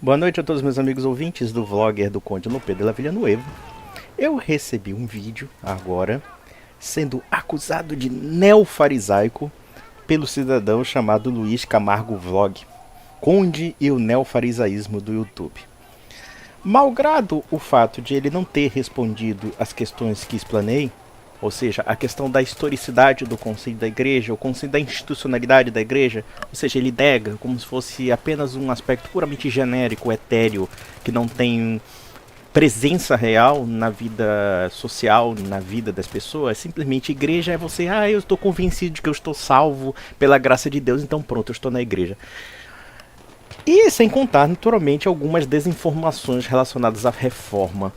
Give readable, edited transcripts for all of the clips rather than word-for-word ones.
Boa noite a todos meus amigos ouvintes do vlogger do Conde no Pedro La Villanueva. Eu recebi um vídeo agora sendo acusado de neofarisaico pelo cidadão chamado Luiz Camargo Vlog, Conde e o neofarisaísmo do YouTube. Malgrado o fato de ele não ter respondido as questões que explanei, ou seja, a questão da historicidade do conceito da igreja, o conceito da institucionalidade da igreja, ou seja, ele nega como se fosse apenas um aspecto puramente genérico, etéreo, que não tem presença real na vida social, na vida das pessoas. Simplesmente igreja é você, eu estou convencido de que eu estou salvo pela graça de Deus, então pronto, eu estou na igreja. E sem contar, naturalmente, algumas desinformações relacionadas à reforma.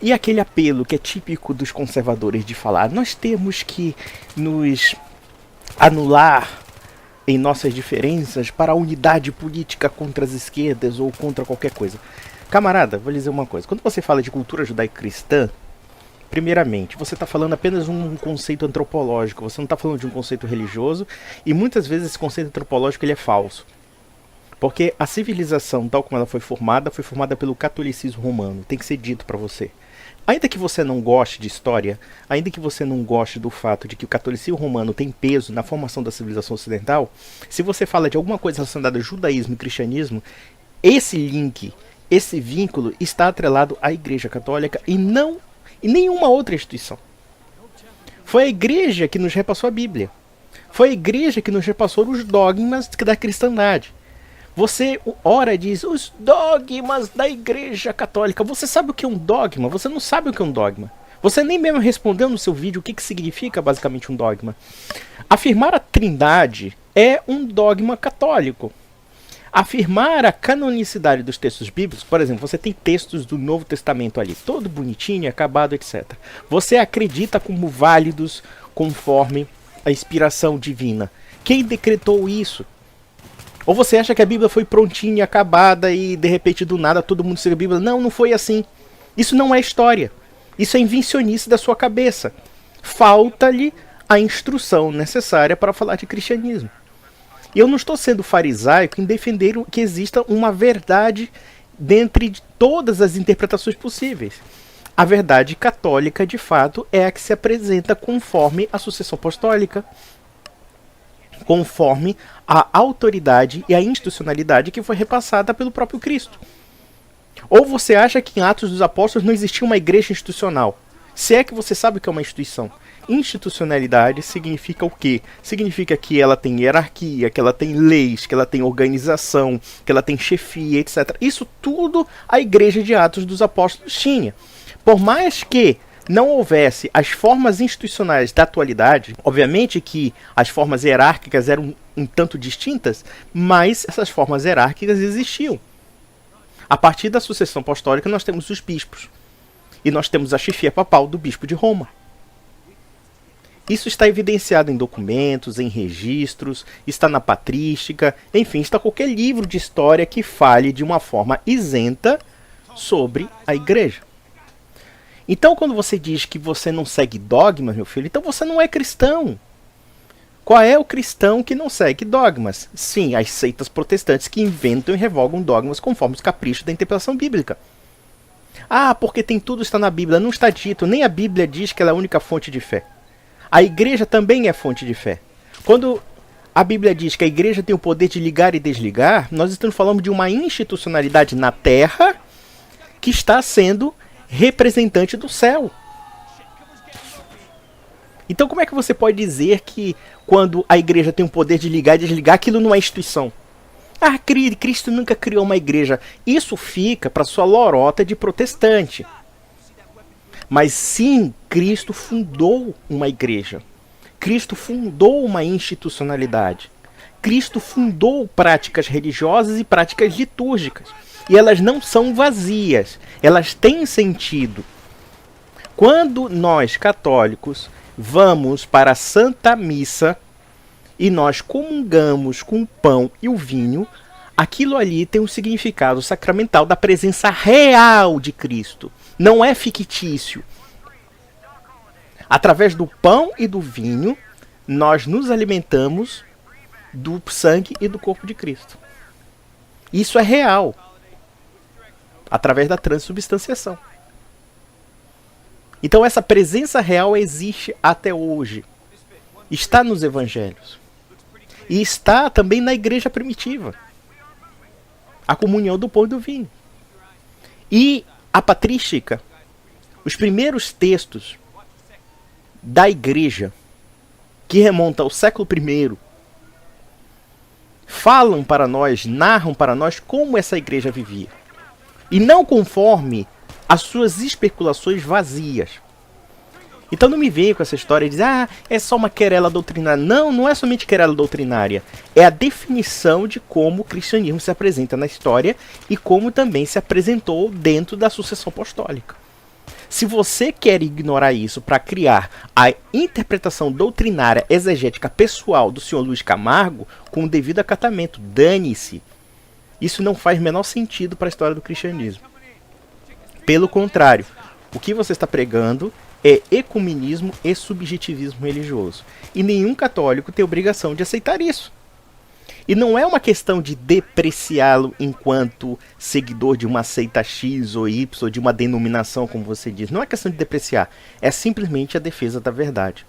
E aquele apelo que é típico dos conservadores de falar, nós temos que nos anular em nossas diferenças para a unidade política contra as esquerdas ou contra qualquer coisa. Camarada, vou lhe dizer uma coisa. Quando você fala de cultura judaico-cristã, primeiramente, você está falando apenas um conceito antropológico, você não está falando de um conceito religioso, e muitas vezes esse conceito antropológico ele é falso. Porque a civilização, tal como ela foi formada pelo catolicismo romano, tem que ser dito para você. Ainda que você não goste de história, ainda que você não goste do fato de que o catolicismo romano tem peso na formação da civilização ocidental, se você fala de alguma coisa relacionada a judaísmo e cristianismo, esse link, esse vínculo está atrelado à Igreja Católica e não em nenhuma outra instituição. Foi a Igreja que nos repassou a Bíblia. Foi a Igreja que nos repassou os dogmas da cristandade. Você, ora, diz, os dogmas da Igreja Católica. Você sabe o que é um dogma? Você não sabe o que é um dogma. Você nem mesmo respondeu no seu vídeo o que significa basicamente um dogma. Afirmar a trindade é um dogma católico. Afirmar a canonicidade dos textos bíblicos, por exemplo, você tem textos do Novo Testamento ali, todo bonitinho, acabado, etc. Você acredita como válidos conforme a inspiração divina. Quem decretou isso? Ou você acha que a Bíblia foi prontinha, acabada e de repente do nada todo mundo segue a Bíblia? Não, não foi assim. Isso não é história. Isso é invencionice da sua cabeça. Falta-lhe a instrução necessária para falar de cristianismo. E eu não estou sendo farisaico em defender que exista uma verdade dentre todas as interpretações possíveis. A verdade católica, de fato, é a que se apresenta conforme a sucessão apostólica, conforme a autoridade e a institucionalidade que foi repassada pelo próprio Cristo. Ou você acha que em Atos dos Apóstolos não existia uma igreja institucional? Se é que você sabe o que é uma instituição. Institucionalidade significa o quê? Significa que ela tem hierarquia, que ela tem leis, que ela tem organização, que ela tem chefia, etc. Isso tudo a igreja de Atos dos Apóstolos tinha. Por mais que não houvesse as formas institucionais da atualidade, obviamente que as formas hierárquicas eram um tanto distintas, mas essas formas hierárquicas existiam. A partir da sucessão apostólica nós temos os bispos. E nós temos a chefia papal do bispo de Roma. Isso está evidenciado em documentos, em registros, está na patrística, enfim, está qualquer livro de história que fale de uma forma isenta sobre a igreja. Então, quando você diz que você não segue dogmas, meu filho, então você não é cristão. Qual é o cristão que não segue dogmas? Sim, as seitas protestantes que inventam e revogam dogmas conforme os caprichos da interpretação bíblica. Porque tem tudo está na Bíblia. Não está dito, nem a Bíblia diz que ela é a única fonte de fé. A igreja também é fonte de fé. Quando a Bíblia diz que a igreja tem o poder de ligar e desligar, nós estamos falando de uma institucionalidade na terra que está sendo representante do céu. Então como é que você pode dizer que quando a igreja tem o poder de ligar e desligar, aquilo não é instituição? Cristo nunca criou uma igreja. Isso fica para sua lorota de protestante. Mas sim, Cristo fundou uma igreja. Cristo fundou uma institucionalidade. Cristo fundou práticas religiosas e práticas litúrgicas. E elas não são vazias, elas têm sentido. Quando nós, católicos, vamos para a Santa Missa e nós comungamos com o pão e o vinho, aquilo ali tem um significado sacramental da presença real de Cristo. Não é fictício. Através do pão e do vinho, nós nos alimentamos do sangue e do corpo de Cristo. Isso é real. através da transubstanciação. Então essa presença real existe até hoje. Está nos evangelhos. E está também na igreja primitiva. A comunhão do pão e do vinho. E a patrística, os primeiros textos da igreja, que remontam ao século I, falam para nós, narram para nós como essa igreja vivia. E não conforme as suas especulações vazias. Então não me venha com essa história de dizer, é só uma querela doutrinária. Não, não é somente querela doutrinária. É a definição de como o cristianismo se apresenta na história e como também se apresentou dentro da sucessão apostólica. Se você quer ignorar isso para criar a interpretação doutrinária exegética pessoal do senhor Luiz Camargo, com o devido acatamento, dane-se. Isso não faz o menor sentido para a história do cristianismo. Pelo contrário, o que você está pregando é ecumenismo e subjetivismo religioso. E nenhum católico tem obrigação de aceitar isso. E não é uma questão de depreciá-lo enquanto seguidor de uma seita X ou Y, ou de uma denominação, como você diz. Não é questão de depreciar, é simplesmente a defesa da verdade.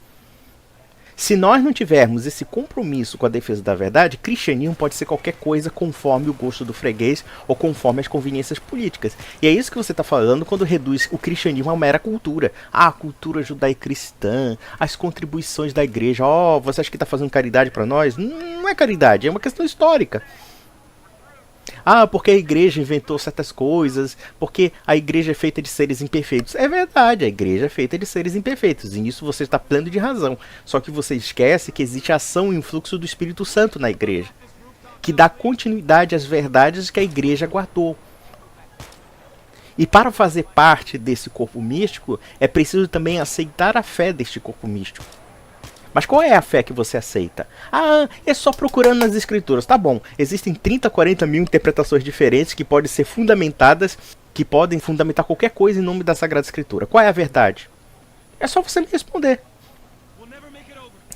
Se nós não tivermos esse compromisso com a defesa da verdade, cristianismo pode ser qualquer coisa conforme o gosto do freguês ou conforme as conveniências políticas. E é isso que você está falando quando reduz o cristianismo a uma mera cultura. A cultura judaico-cristã, as contribuições da igreja. Você acha que está fazendo caridade para nós? Não é caridade, é uma questão histórica. Porque a igreja inventou certas coisas, porque a igreja é feita de seres imperfeitos. É verdade, a igreja é feita de seres imperfeitos, e nisso você está pleno de razão. Só que você esquece que existe ação e influxo do Espírito Santo na igreja, que dá continuidade às verdades que a igreja guardou. E para fazer parte desse corpo místico, é preciso também aceitar a fé deste corpo místico. Mas qual é a fé que você aceita? É só procurando nas escrituras. Tá bom, existem 30, 40 mil interpretações diferentes que podem ser fundamentadas, que podem fundamentar qualquer coisa em nome da Sagrada Escritura. Qual é a verdade? É só você me responder.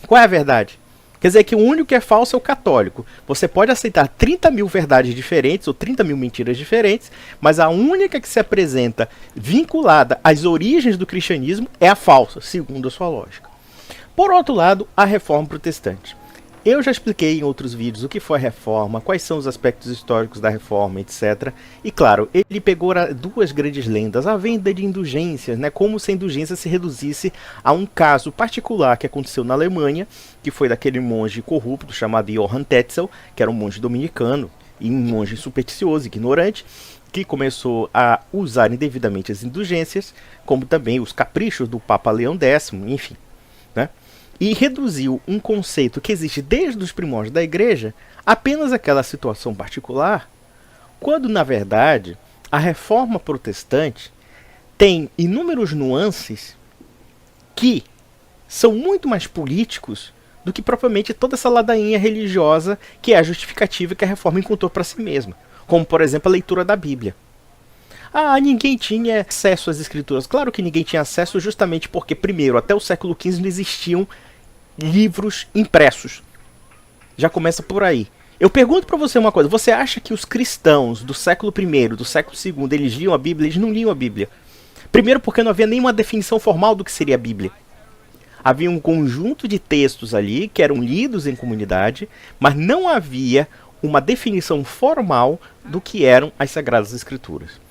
Qual é a verdade? Quer dizer que o único que é falso é o católico. Você pode aceitar 30 mil verdades diferentes ou 30 mil mentiras diferentes, mas a única que se apresenta vinculada às origens do cristianismo é a falsa, segundo a sua lógica. Por outro lado, a reforma protestante. Eu já expliquei em outros vídeos o que foi a reforma, quais são os aspectos históricos da reforma, etc. E claro, ele pegou duas grandes lendas, a venda de indulgências, como se a indulgência se reduzisse a um caso particular que aconteceu na Alemanha, que foi daquele monge corrupto chamado Johann Tetzel, que era um monge dominicano e um monge supersticioso, ignorante, que começou a usar indevidamente as indulgências, como também os caprichos do Papa Leão X, enfim, e reduziu um conceito que existe desde os primórdios da igreja apenas àquela situação particular, quando na verdade a reforma protestante tem inúmeros nuances que são muito mais políticos do que propriamente toda essa ladainha religiosa que é a justificativa que a reforma encontrou para si mesma, como por exemplo a leitura da Bíblia. Ninguém tinha acesso às escrituras. Claro que ninguém tinha acesso justamente porque, primeiro, até o século XV não existiam livros impressos. Já começa por aí. Eu pergunto para você uma coisa. Você acha que os cristãos do século I, do século II, eles liam a Bíblia? Eles não liam a Bíblia. Primeiro porque não havia nenhuma definição formal do que seria a Bíblia. Havia um conjunto de textos ali que eram lidos em comunidade, mas não havia uma definição formal do que eram as Sagradas Escrituras.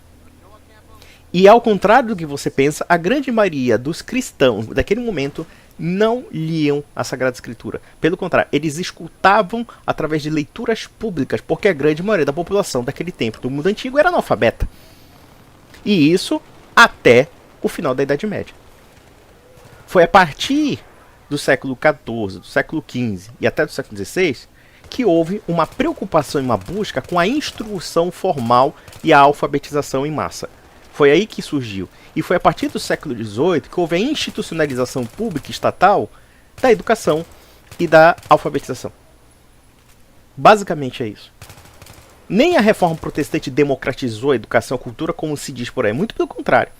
E ao contrário do que você pensa, a grande maioria dos cristãos daquele momento não liam a Sagrada Escritura. Pelo contrário, eles escutavam através de leituras públicas, porque a grande maioria da população daquele tempo do mundo antigo era analfabeta. E isso até o final da Idade Média. Foi a partir do século XIV, do século XV e até do século XVI que houve uma preocupação e uma busca com a instrução formal e a alfabetização em massa. Foi aí que surgiu. E foi a partir do século XVIII que houve a institucionalização pública e estatal da educação e da alfabetização. Basicamente é isso. Nem a reforma protestante democratizou a educação e a cultura como se diz por aí. Muito pelo contrário.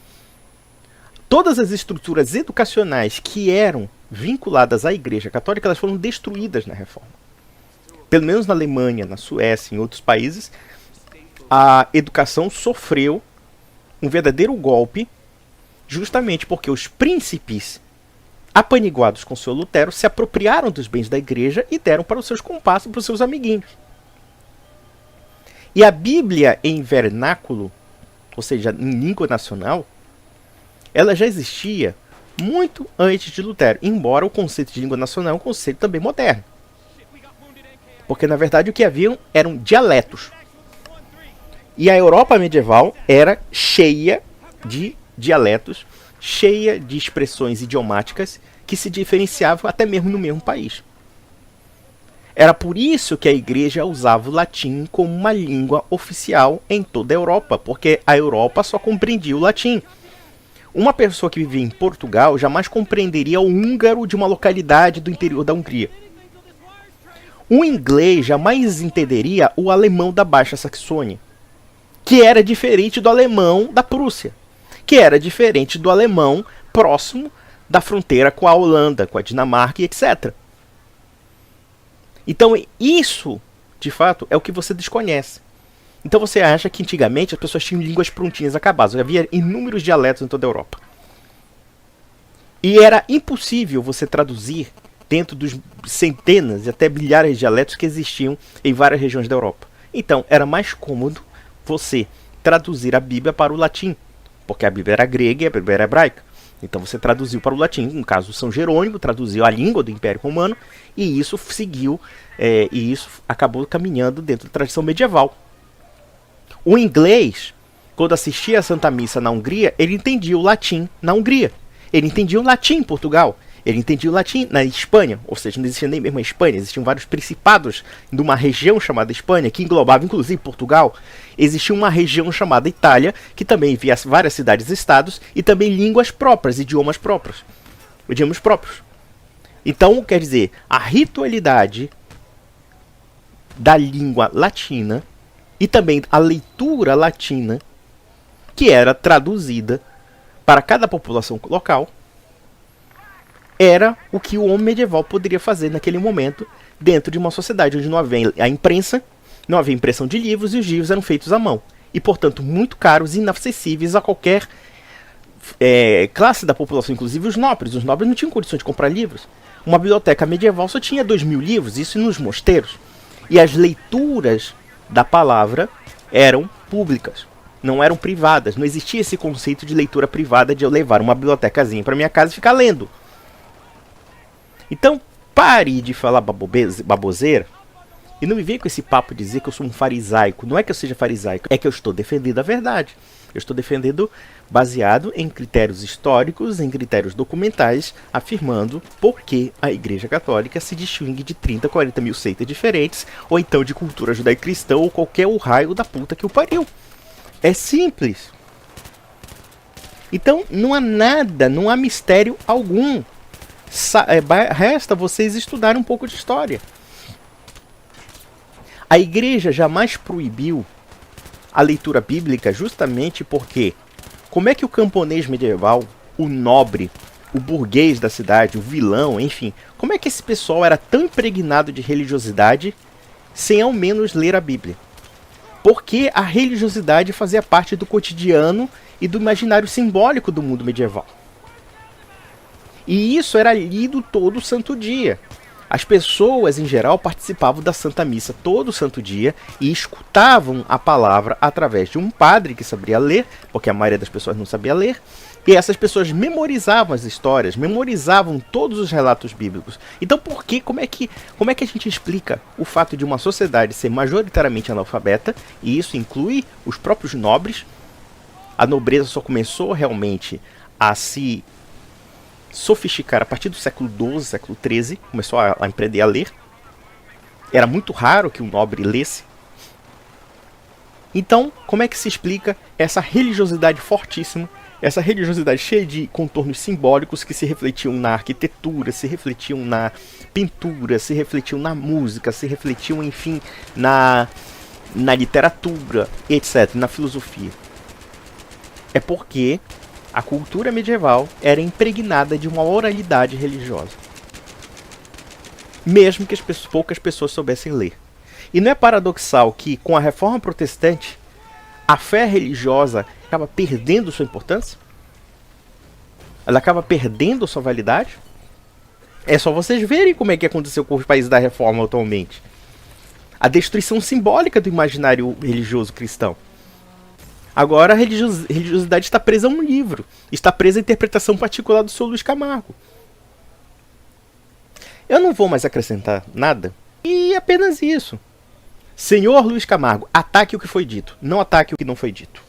Todas as estruturas educacionais que eram vinculadas à Igreja Católica, elas foram destruídas na reforma. Pelo menos na Alemanha, na Suécia, em outros países, a educação sofreu um verdadeiro golpe, justamente porque os príncipes, apaniguados com o seu Lutero, se apropriaram dos bens da igreja e deram para os seus compassos, para os seus amiguinhos. E a Bíblia em vernáculo, ou seja, em língua nacional, ela já existia muito antes de Lutero, embora o conceito de língua nacional é um conceito também moderno. Porque, na verdade, o que haviam eram dialetos. E a Europa medieval era cheia de dialetos, cheia de expressões idiomáticas que se diferenciavam até mesmo no mesmo país. Era por isso que a igreja usava o latim como uma língua oficial em toda a Europa, porque a Europa só compreendia o latim. Uma pessoa que vivia em Portugal jamais compreenderia o húngaro de uma localidade do interior da Hungria. O inglês jamais entenderia o alemão da Baixa Saxônia, que era diferente do alemão da Prússia, que era diferente do alemão próximo da fronteira com a Holanda, com a Dinamarca e etc. Então isso, de fato, é o que você desconhece. Então você acha que antigamente as pessoas tinham línguas prontinhas acabadas. Havia inúmeros dialetos em toda a Europa. E era impossível você traduzir dentro dos centenas e até milhares de dialetos que existiam em várias regiões da Europa. Então era mais cômodo você traduzir a Bíblia para o latim, porque a Bíblia era grega e a Bíblia era hebraica. Então você traduziu para o latim, no caso São Jerônimo, traduziu a língua do Império Romano, e isso seguiu, e isso acabou caminhando dentro da tradição medieval. O inglês, quando assistia a Santa Missa na Hungria, ele entendia o latim na Hungria. Ele entendia o latim em Portugal. Ele entendia o latim na Espanha, ou seja, não existia nem mesmo a Espanha, existiam vários principados de uma região chamada Espanha, que englobava inclusive Portugal. Existia uma região chamada Itália, que também via várias cidades-estados e também línguas próprias, idiomas próprios. Então, quer dizer, a ritualidade da língua latina e também a leitura latina, que era traduzida para cada população local, era o que o homem medieval poderia fazer naquele momento dentro de uma sociedade onde não havia a imprensa, não havia impressão de livros e os livros eram feitos à mão. E, portanto, muito caros e inacessíveis a qualquer classe da população, inclusive os nobres. Os nobres não tinham condições de comprar livros. Uma biblioteca medieval só tinha 2.000 livros, isso nos mosteiros. E as leituras da palavra eram públicas, não eram privadas. Não existia esse conceito de leitura privada de eu levar uma bibliotecazinha para minha casa e ficar lendo. Então, pare de falar baboseira e não me venha com esse papo de dizer que eu sou um farisaico. Não é que eu seja farisaico, é que eu estou defendendo a verdade. Eu estou defendendo baseado em critérios históricos, em critérios documentais, afirmando por que a Igreja Católica se distingue de 30, 40 mil seitas diferentes, ou então de cultura judaico-cristã, ou qualquer o raio da puta que o pariu. É simples. Então, não há nada, não há mistério algum. Resta vocês estudarem um pouco de história. A igreja jamais proibiu a leitura bíblica justamente porque como é que o camponês medieval, o nobre, o burguês da cidade, o vilão, enfim, como é que esse pessoal era tão impregnado de religiosidade sem ao menos ler a Bíblia? Porque a religiosidade fazia parte do cotidiano e do imaginário simbólico do mundo medieval. E isso era lido todo santo dia. As pessoas, em geral, participavam da Santa Missa todo santo dia e escutavam a palavra através de um padre que sabia ler, porque a maioria das pessoas não sabia ler, e essas pessoas memorizavam as histórias, memorizavam todos os relatos bíblicos. Então, como é que a gente explica o fato de uma sociedade ser majoritariamente analfabeta, e isso inclui os próprios nobres? A nobreza só começou realmente a se sofisticar a partir do século XII, século XIII, começou a aprender a ler. Era muito raro que um nobre lesse. Então, como é que se explica essa religiosidade fortíssima, essa religiosidade cheia de contornos simbólicos que se refletiam na arquitetura, se refletiam na pintura, se refletiam na música, se refletiam, enfim, na literatura, etc., na filosofia? É porque a cultura medieval era impregnada de uma oralidade religiosa. Mesmo que poucas pessoas soubessem ler. E não é paradoxal que, com a Reforma Protestante, a fé religiosa acaba perdendo sua importância? Ela acaba perdendo sua validade? É só vocês verem como é que aconteceu com os países da Reforma atualmente. A destruição simbólica do imaginário religioso cristão. Agora a religiosidade está presa a um livro, está presa à interpretação particular do Sr. Luiz Camargo. Eu não vou mais acrescentar nada, e apenas isso. Senhor Luiz Camargo, ataque o que foi dito, não ataque o que não foi dito.